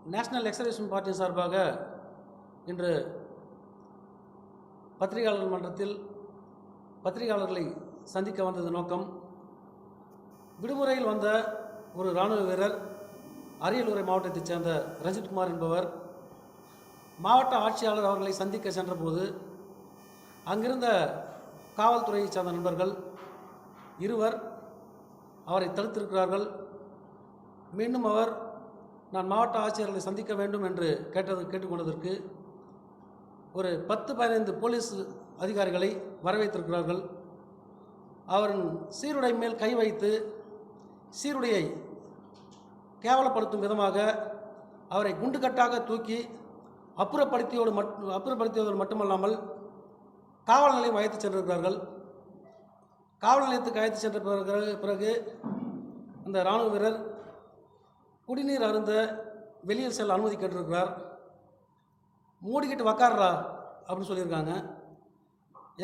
National எக்ஸர்வேஷன் party சார்பாக இன்று பத்திரிகையாளர் மன்றத்தில் பத்திரிகையாளர்களை சந்திக்க வந்தது நோக்கம், விடுமுறையில் வந்த ஒரு இராணுவ வீரர் அரியலூரை மாவட்டத்தைச் சேர்ந்த ரஞ்சித்குமார் என்பவர் மாவட்ட ஆட்சியாளர் அவர்களை சந்திக்க சென்றபோது அங்கிருந்த காவல்துறையைச் சேர்ந்த நண்பர்கள் இருவர் அவரை தடுத்திருக்கிறார்கள். மீண்டும் அவர் நான் மாவட்ட ஆட்சியர்களை சந்திக்க வேண்டும் என்று கேட்டுக்கொண்டதற்கு ஒரு 10-15 போலீஸ் அதிகாரிகளை வரவேற்றிருக்கிறார்கள். அவரின் சீருடை மேல் கை வைத்து சீருடையை கேவலப்படுத்தும் விதமாக அவரை குண்டுகட்டாக தூக்கி அப்புறப்படுத்தியதோடு மட்டுமல்லாமல் காவல் நிலையம் அழைத்து சென்றிருக்கிறார்கள். காவல் நிலையத்துக்கு அழைத்து சென்ற பிறகு அந்த இராணுவ வீரர் குடிநீர் அருந்த வெளியில் செல்ல அனுமதி கேட்டிருக்கிறார். மூடிக்கிட்டு உக்காடுறா அப்படின்னு சொல்லியிருக்காங்க.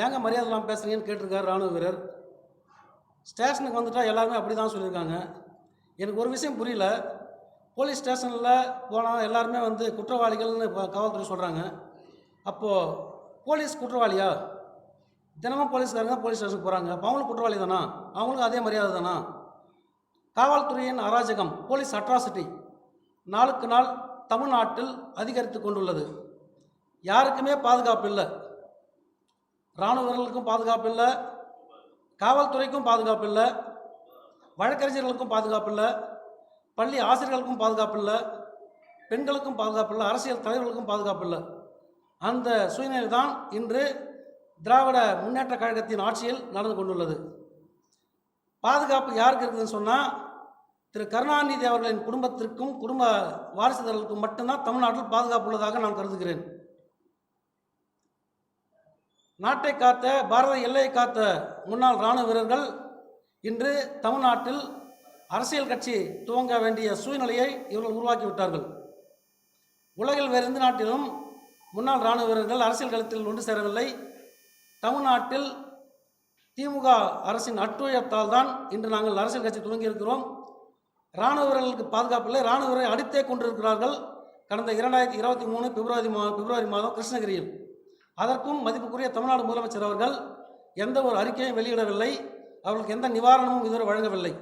ஏங்க மரியாதை இல்லாமல் பேசுகிறீங்கன்னு கேட்டிருக்கார் இராணுவ வீரர். ஸ்டேஷனுக்கு வந்துட்டால் எல்லாருமே அப்படி தான் சொல்லியிருக்காங்க. எனக்கு ஒரு விஷயம் புரியல. போலீஸ் ஸ்டேஷனில் போனால் எல்லாருமே குற்றவாளிகள்னு காவல்துறை சொல்கிறாங்க. அப்போது போலீஸ் குற்றவாளியா? தினமும் போலீஸ்காரங்க போலீஸ் ஸ்டேஷனுக்கு போகிறாங்க. அப்போ அவங்களும் குற்றவாளி தானா? அவங்களுக்கும் அதே மரியாதை தானா? காவல்துறையின் அராஜகம், போலீஸ் அட்ராசிட்டி நாளுக்கு நாள் தமிழ்நாட்டில் அதிகரித்து கொண்டுள்ளது. யாருக்குமே பாதுகாப்பு இல்லை. இராணுவர்களுக்கும் பாதுகாப்பு இல்லை, காவல்துறைக்கும் பாதுகாப்பு இல்லை, வழக்கறிஞர்களுக்கும் பாதுகாப்பு இல்லை, பள்ளி ஆசிரியர்களுக்கும் பாதுகாப்பு இல்லை, பெண்களுக்கும் பாதுகாப்பு இல்லை, அரசியல் தலைவர்களுக்கும் பாதுகாப்பு இல்லை. அந்த சூழ்நிலை தான் இன்று திராவிட முன்னேற்ற கழகத்தின் ஆட்சியில் நடந்து கொண்டுள்ளது. பாதுகாப்பு யாருக்கு இருக்குதுன்னு சொன்னால் திரு கருணாநிதி அவர்களின் குடும்பத்திற்கும் குடும்ப வாரிசுதாரர்களுக்கும் மட்டும்தான் தமிழ்நாட்டில் பாதுகாப்பு உள்ளதாக நான் கருதுகிறேன். நாட்டை காத்த, பாரத எல்லையை காத்த முன்னாள் இராணுவ வீரர்கள் இன்று தமிழ்நாட்டில் அரசியல் கட்சி துவங்க வேண்டிய சூழ்நிலையை இவர்கள் உருவாக்கிவிட்டார்கள். உலகில் வேறு எந்த நாட்டிலும் முன்னாள் இராணுவ வீரர்கள் அரசியல் களத்தில் ஒன்று சேரவில்லை. தமிழ்நாட்டில் திமுக அரசின் அட்டுழியத்தால் தான் இன்று நாங்கள் அரசியல் கட்சி துவங்கி இருக்கிறோம். இராணுவ வீரர்களுக்கு பாதுகாப்பு இல்லை. இராணுவ வீரரை அடித்தே கொண்டிருக்கிறார்கள். கடந்த 2023 பிப்ரவரி மாதம் கிருஷ்ணகிரியில். அதற்கும் மதிப்புக்குரிய தமிழ்நாடு முதலமைச்சர் அவர்கள் எந்த ஒரு அறிக்கையும் வெளியிடவில்லை. அவர்களுக்கு எந்த நிவாரணமும் இதுவரை வழங்கவில்லை.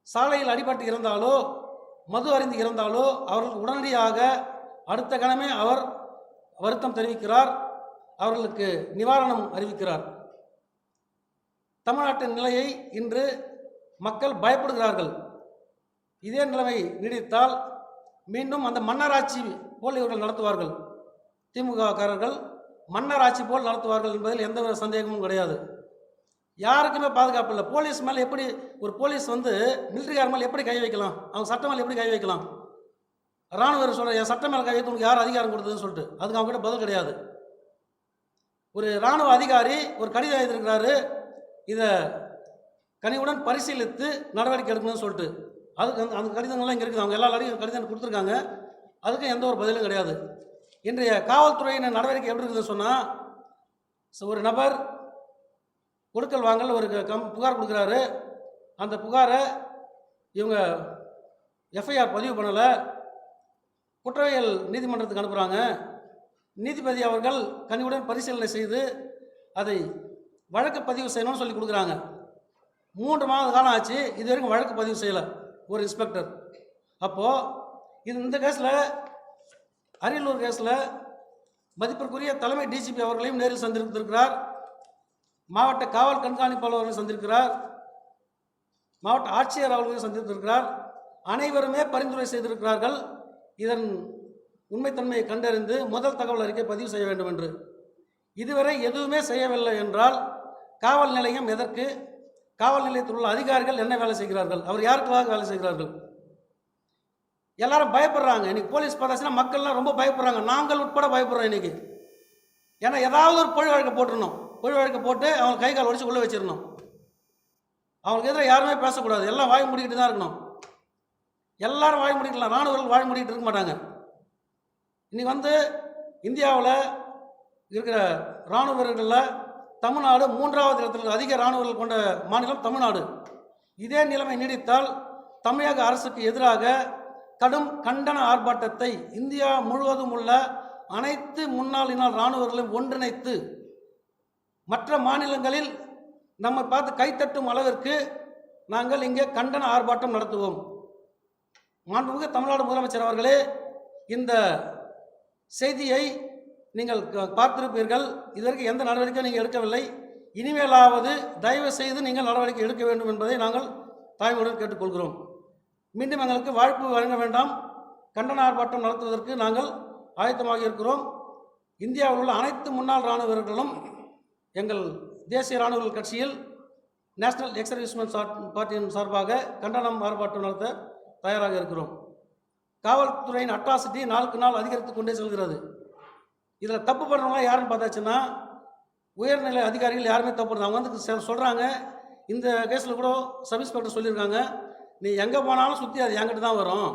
சாலையில் அடிபட்டு இறந்தாலோ மது அருந்தி இறந்தாலோ அவர்களுக்கு உடனடியாக அடுத்த கணமே அவர் வருத்தம் தெரிவிக்கிறார், அவர்களுக்கு நிவாரணம் அறிவிக்கிறார். தமிழ்நாட்டின் நிலையை இன்று மக்கள் பயப்படுகிறார்கள். இதே நிலைமை நீடித்தால் மீண்டும் அந்த மன்னராட்சி போல் இவர்கள் நடத்துவார்கள். திமுககாரர்கள் மன்னராட்சி போல் நடத்துவார்கள் என்பதில் எந்த ஒரு சந்தேகமும் கிடையாது. யாருக்குமே பாதுகாப்பு இல்லை. போலீஸ் மேலே எப்படி ஒரு போலீஸ் மிலிட்ரிக்கார மேலே எப்படி கை வைக்கலாம்? அவங்க சட்டம் மேலே எப்படி கை வைக்கலாம்? இராணுவ சொல்கிற என் சட்டம் மேலே கை வைத்து உங்களுக்கு யார் அதிகாரம் கொடுத்ததுன்னு சொல்லிட்டு அதுக்கு அவங்க கிட்ட பதில் கிடையாது. ஒரு இராணுவ அதிகாரி ஒரு கடிதம் எழுதியிருக்கிறாரு, இதை கனிவுடன் பரிசீலித்து நடவடிக்கை எடுக்கணும்னு சொல்லிட்டு. அதுக்கு அந்த கடிதங்கள்லாம் இங்கே இருக்குது. அவங்க எல்லாரும் கடிதம் கொடுத்துருக்காங்க. அதுக்கு எந்த ஒரு பதிலும் கிடையாது. இன்றைய காவல்துறையின் நடவடிக்கை எப்படி இருக்குதுன்னு சொன்னால், ஒரு நபர் கொடுக்கல் வாங்கல் ஒரு புகார் கொடுக்குறாரு. அந்த புகாரை இவங்க எஃப்ஐஆர் பதிவு பண்ணலை, குற்றவியல் நீதிமன்றத்துக்கு அனுப்புகிறாங்க. நீதிபதி அவர்கள் கனிவுடன் பரிசீலனை செய்து அதை வழக்கு பதிவு செய்யணும்னு சொல்லி கொடுக்குறாங்க. 3 மாத காலம் ஆச்சு, இது வரைக்கும் வழக்கு பதிவு செய்யலை ஒரு இன்ஸ்பெக்டர். அப்போது இந்த கேஸில், அரியலூர் கேஸில் மதிப்பிற்குரிய தலைமை டிஜிபி அவர்களையும் நேரில் சந்தித்திருக்கிறார். மாவட்ட காவல் கண்காணிப்பாளர் அவர்களையும் சந்திருக்கிறார். மாவட்ட ஆட்சியர் அவர்களையும் சந்தித்திருக்கிறார். அனைவருமே பரிந்துரை செய்திருக்கிறார்கள் இதன் உண்மைத்தன்மையை கண்டறிந்து முதல் தகவல் அறிக்கை பதிவு செய்ய வேண்டும் என்று. இதுவரை எதுவுமே செய்யவில்லை என்றால் காவல் நிலையம் எதற்கு? காவல் நிலையத்தில் உள்ள அதிகாரிகள் என்ன வேலை செய்கிறார்கள்? அவர் யாருக்காக வேலை செய்கிறார்கள்? எல்லாரும் பயப்படுறாங்க. இன்னைக்கு போலீஸ் பார்த்தாச்சுன்னா மக்கள்லாம் ரொம்ப பயப்படுறாங்க. நாங்கள் உட்பட பயப்படுறோம் இன்னைக்கு. ஏன்னா ஏதாவது ஒரு பொழு வழக்கை போட்டுடணும். பொழு வழக்கை போட்டு அவங்க கை கால் உடைச்சு உள்ளே வச்சிடணும். அவங்களுக்கு எதிராக யாருமே பேசக்கூடாது. எல்லாம் வாய் மூடிக்கிட்டு தான் இருக்கணும். எல்லாரும் வாய் மூடிக்கலாம். இராணுவர்கள் வாய் மூடிக்கிட்டு இருக்க மாட்டாங்க. இன்னைக்கு இந்தியாவில் இருக்கிற இராணுவ வீரர்களில் தமிழ்நாடு 3வது இடத்தில் அதிக இராணுவர்கள் கொண்ட மாநிலம் தமிழ்நாடு. இதே நிலைமை நீடித்தால் தமிழக அரசுக்கு எதிராக கடும் கண்டன ஆர்ப்பாட்டத்தை இந்தியா முழுவதும் உள்ள அனைத்து முன்னாள் இராணுவர்களையும் ஒன்றிணைத்து மற்ற மாநிலங்களில் நம்மை பார்த்து கைத்தட்டும் அளவிற்கு நாங்கள் இங்கே கண்டன ஆர்ப்பாட்டம் நடத்துவோம். மாண்புமிகு தமிழ்நாடு முதலமைச்சர் அவர்களே, இந்த செய்தியை நீங்கள் பார்த்திருப்பீர்கள். இதற்கு எந்த நடவடிக்கையும் நீங்கள் எடுக்கவில்லை. இனிமேலாவது தயவு செய்து நீங்கள் நடவடிக்கை எடுக்க வேண்டும் என்பதை நாங்கள் தாய்மையுடன் கேட்டுக்கொள்கிறோம். மீண்டும் எங்களுக்கு வாய்ப்பு வழங்க வேண்டாம். கண்டன ஆர்ப்பாட்டம் நடத்துவதற்கு நாங்கள் ஆயத்தமாக இருக்கிறோம். இந்தியாவில் உள்ள அனைத்து முன்னாள் இராணுவ வீரர்களும் எங்கள் தேசிய இராணுவ கட்சியில் நேஷனல் எக்ஸர்வீஸ்மென்ட் பார்ட்டியின் சார்பாக கண்டனம் ஆர்ப்பாட்டம் நடத்த தயாராக இருக்கிறோம். காவல்துறையின் அட்ராசிட்டி நாளுக்கு நாள் அதிகரித்து கொண்டே செல்கிறது. இதில் தப்பு பண்ணுறவங்களாம் யாருன்னு பார்த்தாச்சுன்னா உயர்நிலை அதிகாரிகள் யாருமே தப்பு பண்ணுறாங்க. அவங்க வந்து சொல்கிறாங்க, இந்த கேஸில் கூட சப் இன்ஸ்பெக்டர் சொல்லியிருக்காங்க, நீ எங்கே போனாலும் சுற்றி அது என்கிட்ட தான் வரும்,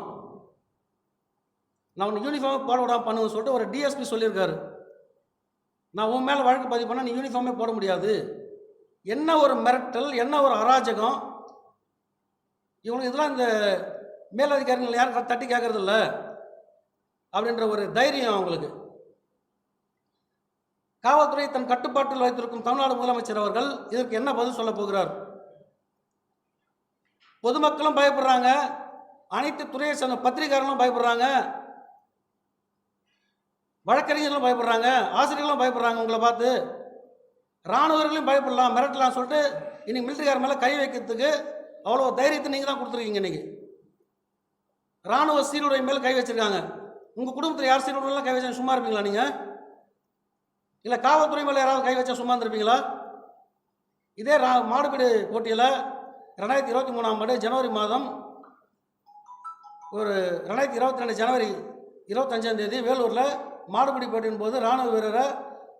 நான் உன்னை யூனிஃபார்மே போட விடாமல் பண்ணுவேன்னு சொல்லிட்டு ஒரு டிஎஸ்பி சொல்லியிருக்காரு. நான் உன் மேலே வழக்கு பதிவு பண்ணால் நீ யூனிஃபார்மே போட முடியாது. என்ன ஒரு மிரட்டல், என்ன ஒரு அராஜகம்! இவங்களுக்கு இதெல்லாம் இந்த மேலதிகாரிகள் யாரும் தட்டி கேட்கறதில்ல அப்படின்ற ஒரு தைரியம் அவங்களுக்கு. காவல்துறை தன் கட்டுப்பாட்டில் வைத்திருக்கும் தமிழ்நாடு முதலமைச்சர் அவர்கள் இதற்கு என்ன பதில் சொல்ல போகிறார்? பொதுமக்களும் பயப்படுறாங்க, அனைத்து துறையை சேர்ந்த பத்திரிகையாளர்களும் பயப்படுறாங்க, வழக்கறிஞர்களும் பயப்படுறாங்க, ஆசிரியர்களும் பயப்படுறாங்க. உங்களை பார்த்து இராணுவர்களையும் பயப்படலாம், மிரட்டலாம் சொல்லிட்டு இன்னைக்கு மிலிட்டரிக்கார மேலே கை வைக்கிறதுக்கு அவ்வளோ தைரியத்தை நீங்கள் தான் கொடுத்துருக்கீங்க. இன்னைக்கு இராணுவ சீருடை மேலே கை வச்சிருக்காங்க. உங்கள் குடும்பத்தில் யார் சீருடைலாம் கை வச்சா சும்மா இருப்பீங்களா நீங்கள்? இல்லை காவல்துறை மேலே யாராவது கை வச்சா சும்மா இருந்திருப்பீங்களா? இதே மாடுபிடி போட்டியில் 2023ஆம் ஆண்டு ஜனவரி மாதம் ஒரு 2022 ஜனவரி 25ஆம் தேதி வேலூரில் மாடுபிடி போட்டியின் போது இராணுவ வீரரை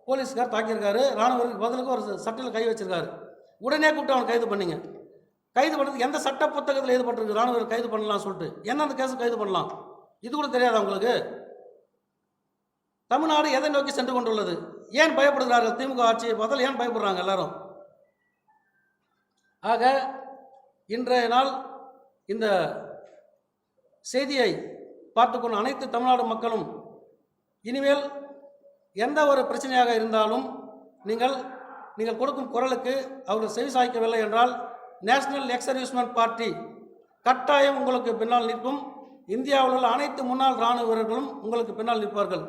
போலீஸ்கார் தாக்கியிருக்காரு. இராணுவருக்கு பதிலுக்கு ஒரு சட்டையில் கை வச்சிருக்காரு. உடனே கூப்பிட்டு அவனை கைது பண்ணிங்க. கைது பண்ணுறதுக்கு எந்த சட்ட புத்தகத்தில் எழுதப்பட்டிருக்கு இராணுவ வீரர் கைது பண்ணலாம் சொல்லிட்டு? எந்தெந்த கேஸு கைது பண்ணலாம் இது கூட தெரியாதா உங்களுக்கு? தமிழ்நாடு எதை நோக்கி சென்று கொண்டுள்ளது? ஏன் பயப்படுகிறார்கள்? திமுக ஆட்சியை பார்த்தால் ஏன் பயப்படுறாங்க எல்லாரும்? ஆக இன்றைய நாள் இந்த செய்தியை பார்த்துக்கொண்ட அனைத்து தமிழ்நாடு மக்களும் இனிமேல் எந்த ஒரு பிரச்சனையாக இருந்தாலும் நீங்கள் கொடுக்கும் குரலுக்கு அவர்கள் செவி சாய்க்கவில்லை என்றால் நேஷனல் எக்ஸர்வீஸ்மென்ட் பார்ட்டி கட்டாயம் உங்களுக்கு பின்னால் நிற்கும். இந்தியாவில் உள்ள அனைத்து முன்னாள் இராணுவ வீரர்களும் உங்களுக்கு பின்னால் நிற்பார்கள்.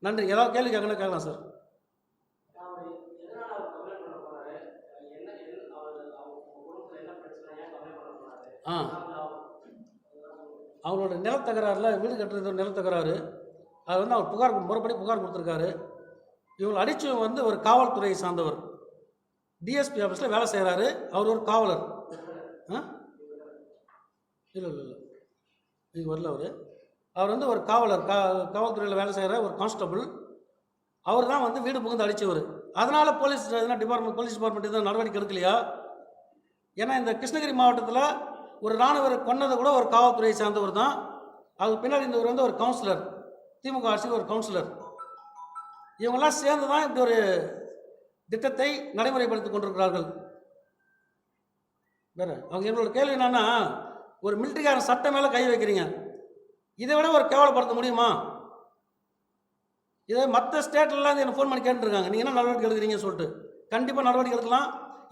நன்றி. ஏதாவது கேள்வி கேட்கலாம் சார். அவங்களோட நிலத்தகராறில் வீடு கட்டுறது நிலத்தகராறு, அது வந்து அவர் முறைப்படி புகார் கொடுத்துருக்காரு. இவங்களை அடித்து வந்து ஒரு காவல்துறையை சார்ந்தவர் டிஎஸ்பி ஆஃபீஸில் வேலை செய்கிறாரு. அவர் ஒரு காவலர். இல்லை இது வரல. அவர் வந்து ஒரு காவலர், காவல்துறையில் வேலை செய்கிற ஒரு கான்ஸ்டபிள். அவர் தான் வந்து வீடு புகுந்து அடித்தவர். அதனால் போலீஸ் டிபார்ட்மெண்ட் எதுவும் நடவடிக்கை எடுக்கலையா? ஏன்னா இந்த கிருஷ்ணகிரி மாவட்டத்தில் ஒரு இராணுவரை கொன்னதை கூட ஒரு காவல்துறையை சார்ந்தவர் தான். அதுக்கு பின்னாடி இவர் வந்து ஒரு கவுன்சிலர், திமுக ஆட்சியில் ஒரு கவுன்சிலர். இவங்கெல்லாம் சேர்ந்து தான் இப்படி ஒரு திட்டத்தை நடைமுறைப்படுத்தி கொண்டிருக்கிறார்கள். வேற அவங்க என்னோட கேள்வி என்னன்னா, ஒரு மிலிட்டரிக்காரன் சட்டம் மேலே கை வைக்கிறீங்க, இதை விட ஒரு கேவலப்படுத்த முடியுமா? இதை மற்ற ஸ்டேட்லாம் எனக்கு ஃபோன் பண்ணி கேட்டுருக்காங்க, நீங்கள் என்ன நடவடிக்கை எடுக்கிறீங்கன்னு சொல்லிட்டு. கண்டிப்பாக நடவடிக்கை எடுக்கலாம்.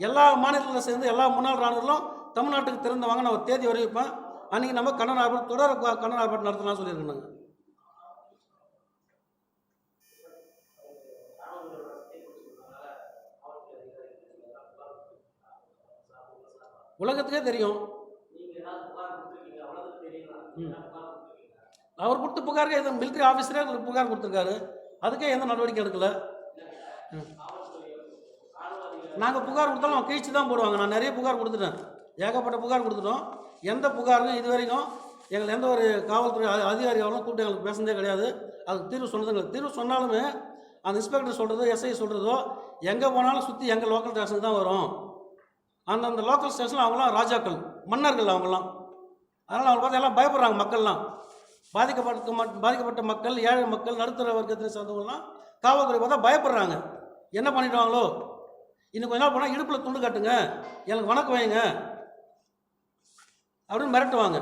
எல்லா மாநிலத்தில் சேர்ந்து எல்லா முன்னாள் இராணுவர்களும் தமிழ்நாட்டுக்கு திறந்தவாங்க. நான் ஒரு தேதி அறிவிப்பேன். அன்றைக்கி நம்ம கண்டன ஆர்ப்பாட்டம் தொடர் கண்டன ஆர்ப்பாட்டம் நடத்தலாம் சொல்லியிருக்கேன். உலகத்துக்கே தெரியும். அவர் கொடுத்த புகாருக்கு எதுவும் மிலிட்டரி ஆஃபீஸரே புகார் கொடுத்துருக்காரு. அதுக்கே எந்த நடவடிக்கை எடுக்கல. நாங்கள் புகார் கொடுத்தாலும் அவன் கீழ்ச்சி தான் போடுவாங்க. நான் நிறைய புகார் கொடுத்துட்டேன், ஏகப்பட்ட புகார் கொடுத்துட்டோம். எந்த புகாருக்கும் இது வரைக்கும் எங்களுக்கு எந்த ஒரு காவல்துறை அதிகாரிகளும் கூப்பிட்டு எங்களுக்கு பேசுனதே கிடையாது. அதுக்கு தீர்வு சொன்னதுங்க. தீர்வு சொன்னாலுமே அந்த இன்ஸ்பெக்டர் சொல்கிறதோ எஸ்ஐ சொல்கிறதோ எங்கே போனாலும் சுற்றி எங்கள் லோக்கல் ஸ்டேஷனுக்கு தான் வரும். அந்தந்த லோக்கல் ஸ்டேஷனில் அவங்களாம் ராஜாக்கள், மன்னர்கள் அவங்களாம். அதனால் அவங்க பார்த்து எல்லாம் பயப்படுறாங்க. மக்கள்லாம் பாதிக்கப்பட்ட மக்கள், ஏழை மக்கள், நடுத்தர வர்க்கத்தை சேர்ந்தவங்களாம் காவல்துறை பார்த்தா பயப்படுறாங்க. என்ன பண்ணிடுவாங்களோ, இன்னும் கொஞ்ச நாள் போனால் இடுப்பில் துண்டு கட்டுங்க, எனக்கு வணக்கம் வைங்க அப்படின்னு மிரட்டுவாங்க.